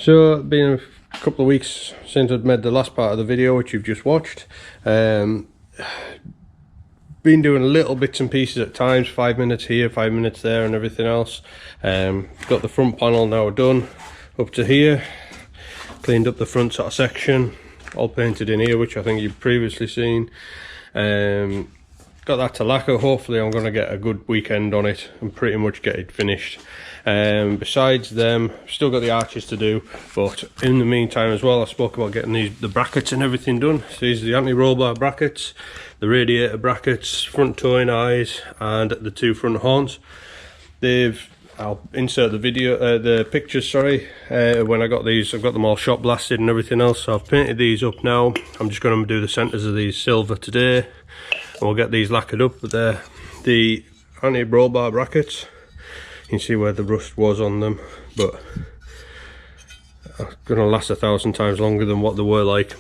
So it's been a couple of weeks since I've made the last part of the video, which you've just watched. Been doing little bits and pieces at times, 5 minutes here, 5 minutes there and everything else. Got the front panel now done up to here, cleaned up the front sort of section, all painted in here, which I think you've previously seen. Got that to lacquer. Hopefully I'm going to get a good weekend on it and pretty much get it finished. Besides them, still got the arches to do, but in the meantime as well, I spoke about getting the brackets and everything done. So these are the anti-roll bar brackets, the radiator brackets, front towing eyes and the two front horns. I'll insert the video, the pictures, sorry, when I got these. I've got them all shot blasted and everything else, so I've painted these up now. I'm just going to do the centres of these silver today, and we'll get these lacquered up. But they're the anti-roll bar brackets. You can see where the rust was on them, but are going to last 1,000 times longer than what they were like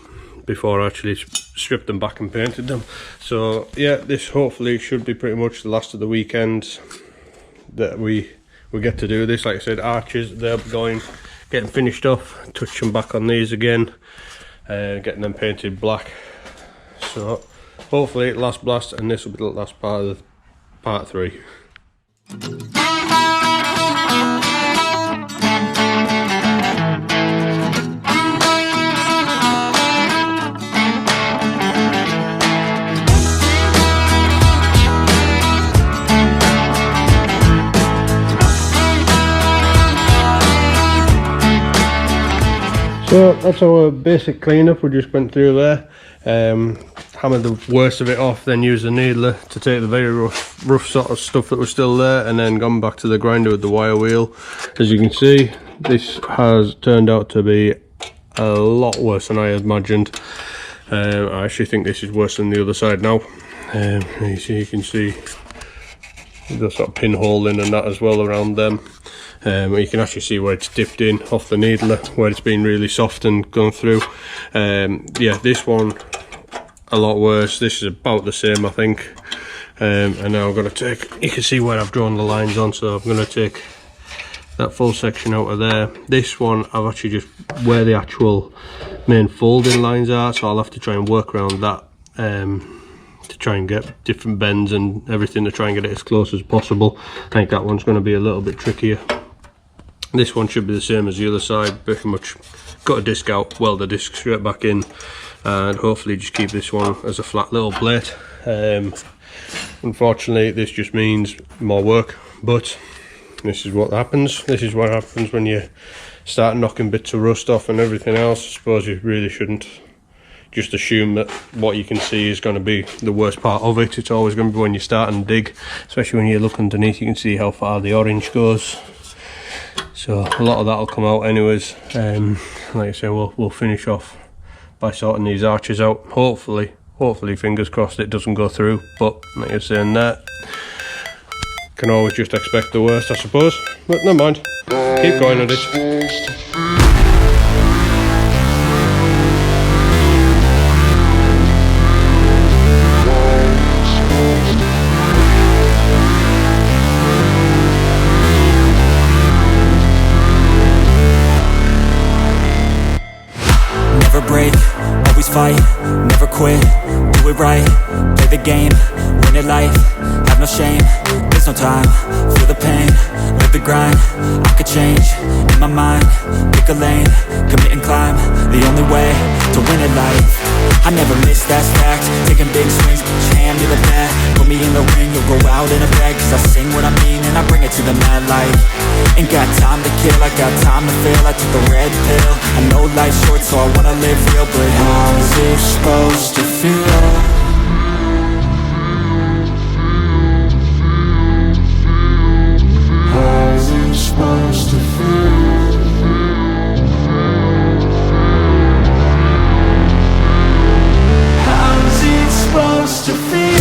before I actually stripped them back and painted them. So yeah, this hopefully should be pretty much the last of the weekend that we get to do this. Like I said, arches, they're getting finished off, touch them back on these again, getting them painted black. So hopefully last blast, and this will be the last part of part 3. So that's our basic cleanup we just went through there. Hammered the worst of it off, then used the needler to take the very rough sort of stuff that was still there, and then gone back to the grinder with the wire wheel. As you can see, this has turned out to be a lot worse than I imagined. I actually think this is worse than the other side now. You can see the sort of pinhole in and that as well around them. You can actually see where it's dipped in off the needler, where it's been really soft and gone through. Yeah, this one a lot worse. This is about the same, I think. And now I'm going to take, you can see where I've drawn the lines on, so I'm going to take that full section out of there. This one I've actually just where the actual main folding lines are, so I'll have to try and work around that to try and get different bends and everything to try and get it as close as possible. I think that one's going to be a little bit trickier. This one should be the same as the other side, pretty much. Got a disc out, weld the disc straight back in, and hopefully just keep this one as a flat little plate. Unfortunately this just means more work, but this is what happens. This is what happens when you start knocking bits of rust off and everything else. I suppose you really shouldn't just assume that what you can see is going to be the worst part of it. It's always going to be when you start and dig, especially when you look underneath. You can see how far the orange goes, so a lot of that will come out anyways. Like I say, we'll finish off by sorting these arches out. Hopefully fingers crossed it doesn't go through, but like I say, in that can always just expect the worst, I suppose, but never mind, keep going at it. Never break, always fight, never quit, do it right, play the game, win it life, have no shame, there's no time, feel the pain, live the grind, I could change, in my mind, pick a lane, commit and climb, the only way to win it life. I never miss, that's fact, taking big swings, put your hand to the bat, put me in the ring, you'll go out in a bag, cause I sing what I mean and I bring it to the mad light. Ain't got time to kill, I got time to feel, I took the red pill, I know life's short so I wanna live real, but how's it supposed to feel? How's it supposed to feel? How's it supposed to feel?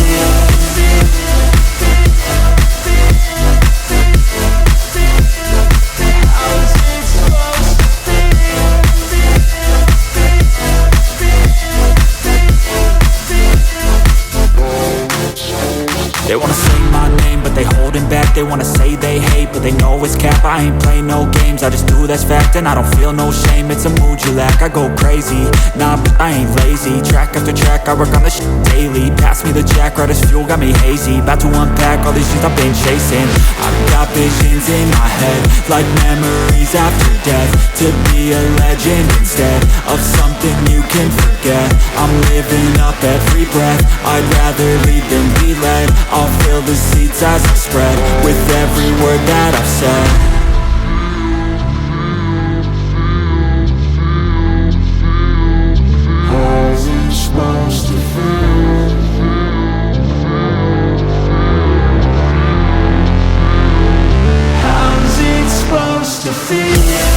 They wanna say they hate, but they know it's cap. I ain't playing no games, I just do that's fact. And I don't feel no shame, it's a mood you lack. I go crazy, nah, but I ain't lazy. Track after track, I work on this shit daily. Pass me the jack, right as fuel, got me hazy. About to unpack all these things I've been chasing. I've got visions in my head, like memories after death. To be a legend instead of something you can forget. I'm living up every breath, I'd rather lead than be led. I'll fill the seats as I spread, with every word that I've said. How's it supposed to feel? How's it supposed to feel?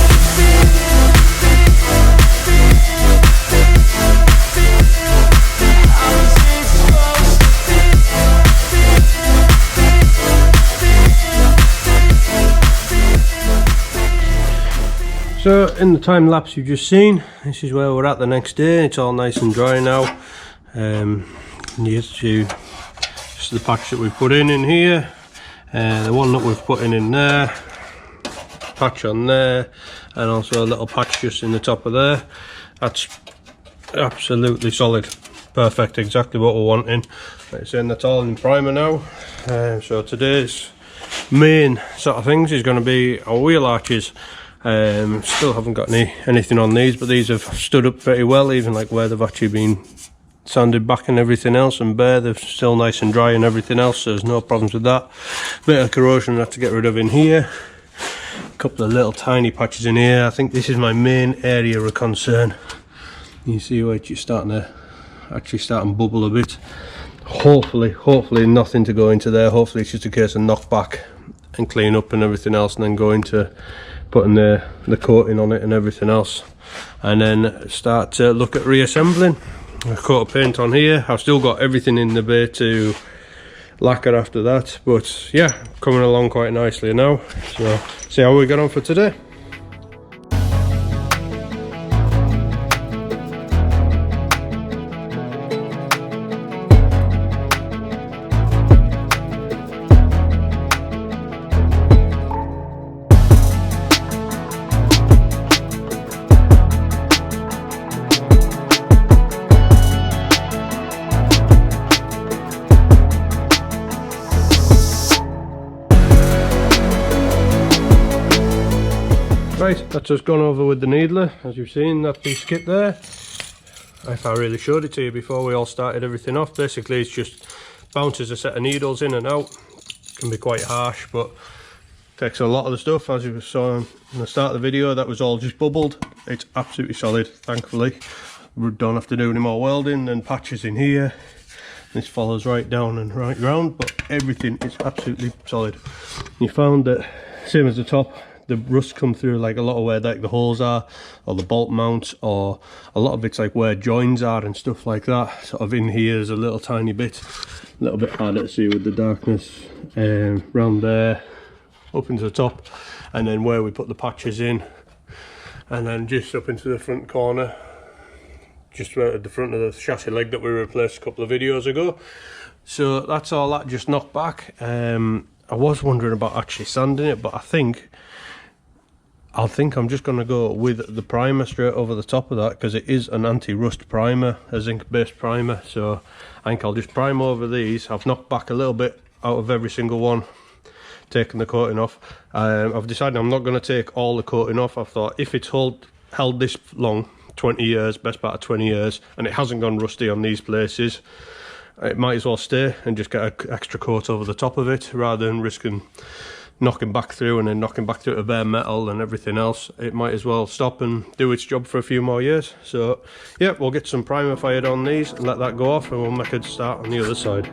So in the time lapse you've just seen, this is where we're at the next day. It's all nice and dry now. Here's just the patch that we've put in here, the one that we've put in there, patch on there, and also a little patch just in the top of there. That's absolutely solid, perfect, exactly what we're wanting. Like I said, that's all in primer now. So today's main sort of things is going to be our wheel arches. Still haven't got anything on these, but these have stood up pretty well, even like where they've actually been sanded back and everything else, and bare, they're still nice and dry and everything else, so there's no problems with that. Bit of corrosion I have to get rid of in here, a couple of little tiny patches in here. I think this is my main area of concern. You see where it's starting to bubble a bit. Hopefully nothing to go into there. Hopefully it's just a case of knock back and clean up and everything else, and then go into putting the coating on it and everything else, and then start to look at reassembling. A coat of paint on here. I've still got everything in the bay to lacquer after that, but yeah, coming along quite nicely now. So see how we get on for today. Right, that's just gone over with the needler. As you've seen, that piece of kit there, if I really showed it to you before we all started everything off, basically it's just bounces a set of needles in and out. Can be quite harsh, but takes a lot of the stuff. As you saw in the start of the video, that was all just bubbled. It's absolutely solid, thankfully. We don't have to do any more welding and patches in here. This follows right down and right round, but everything is absolutely solid. You found that, same as the top, the rust come through like a lot of where like the holes are, or the bolt mounts, or a lot of it's like where joins are and stuff like that. Sort of in here is a little tiny bit, a little bit harder to see with the darkness. Round there, up into the top, and then where we put the patches in, and then just up into the front corner, just right at the front of the chassis leg that we replaced a couple of videos ago. So that's all that just knocked back. I was wondering about actually sanding it, but I think I'm just going to go with the primer straight over the top of that, because it is an anti-rust primer, a zinc based primer. So I think I'll just prime over these. I've knocked back a little bit out of every single one, taking the coating off. I've decided I'm not going to take all the coating off. I thought if it's held this long, 20 years, best part of 20 years, and it hasn't gone rusty on these places, it might as well stay and just get an extra coat over the top of it, rather than risking knocking back through and then knocking back through to bare metal and everything else. It might as well stop and do its job for a few more years. So yeah, we'll get some primer fired on these and let that go off, and we'll make a start on the other side.